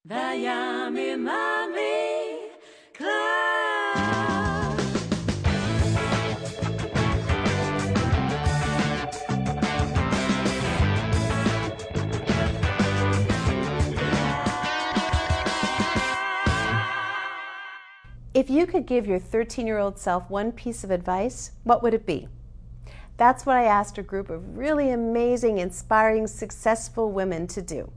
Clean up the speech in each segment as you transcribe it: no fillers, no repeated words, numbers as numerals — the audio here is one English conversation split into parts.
The Yummy Mummy Club. If you could give your 13-year-old self one piece of advice, what would it be? That's what I asked a group of really amazing, inspiring, successful women to do.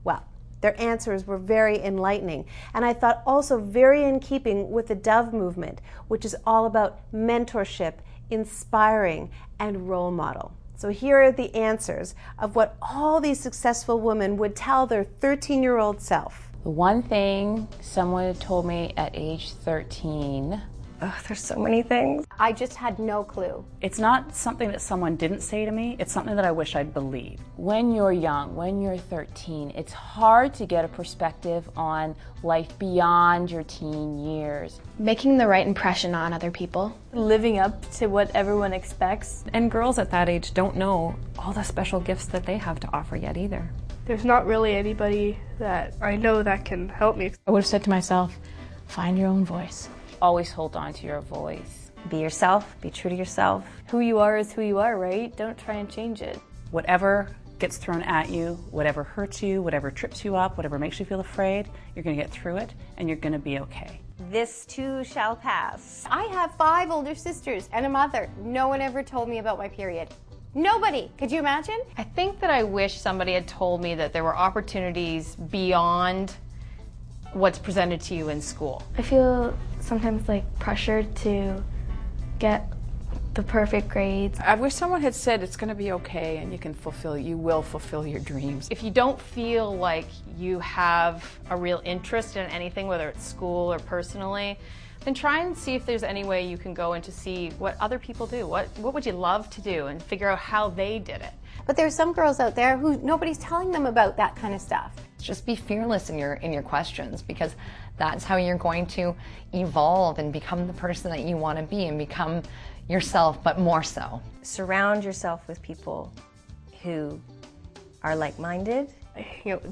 Well, their answers were very enlightening, and I thought also very in keeping with the Dove movement, which is all about mentorship, inspiring, and role model. So here are the answers of what all these successful women would tell their 13-year-old self. The one thing someone had told me at age 13. Oh, there's so many things. I just had no clue. It's not something that someone didn't say to me, it's something that I wish I'd believed. When you're young, when you're 13, it's hard to get a perspective on life beyond your teen years. Making the right impression on other people. Living up to what everyone expects. And girls at that age don't know all the special gifts that they have to offer yet either. There's not really anybody that I know that can help me. I would have said to myself, find your own voice. Always hold on to your voice. Be yourself, be true to yourself. Who you are is who you are, right? Don't try and change it. Whatever gets thrown at you, whatever hurts you, whatever trips you up, whatever makes you feel afraid, you're going to get through it and you're going to be okay. This too shall pass. I have 5 older sisters and a mother. No one ever told me about my period. Nobody. Could you imagine? I think that I wish somebody had told me that there were opportunities beyond what's presented to you in school. I feel sometimes like pressured to get the perfect grades. I wish someone had said it's going to be okay and you will fulfill your dreams. If you don't feel like you have a real interest in anything, whether it's school or personally, then try and see if there's any way you can go in to see what other people do. What would you love to do and figure out how they did it. But there's some girls out there who nobody's telling them about that kind of stuff. Just be fearless in your questions, because that's how you're going to evolve and become the person that you want to be and become yourself, but more so. Surround yourself with people who are like-minded.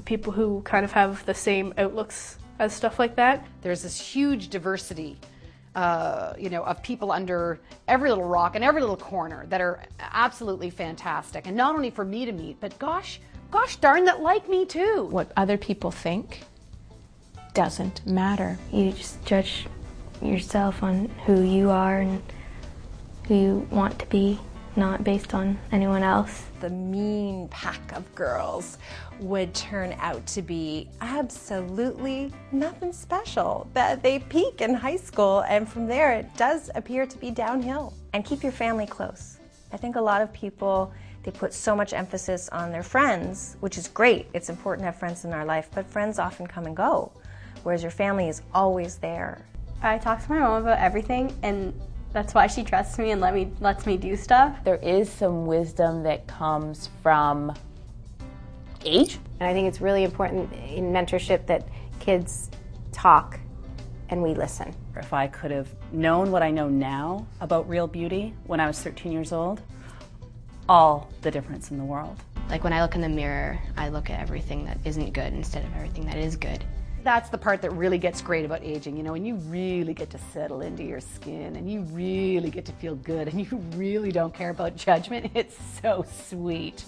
People who kind of have the same outlooks as stuff like that. There's this huge diversity, of people under every little rock and every little corner that are absolutely fantastic. And not only for me to meet, but gosh darn, that like me too. What other people think doesn't matter. You just judge yourself on who you are and who you want to be, not based on anyone else. The mean pack of girls would turn out to be absolutely nothing special. They peak in high school, and from there it does appear to be downhill. And keep your family close. I think a lot of people, they put so much emphasis on their friends, which is great. It's important to have friends in our life, but friends often come and go, whereas your family is always there. I talk to my mom about everything, and that's why she trusts me and lets me do stuff. There is some wisdom that comes from age. And I think it's really important in mentorship that kids talk and we listen. If I could have known what I know now about real beauty when I was 13 years old, all the difference in the world. Like when I look in the mirror, I look at everything that isn't good instead of everything that is good. That's the part that really gets great about aging, and you really get to settle into your skin, and you really get to feel good, and you really don't care about judgment. It's so sweet.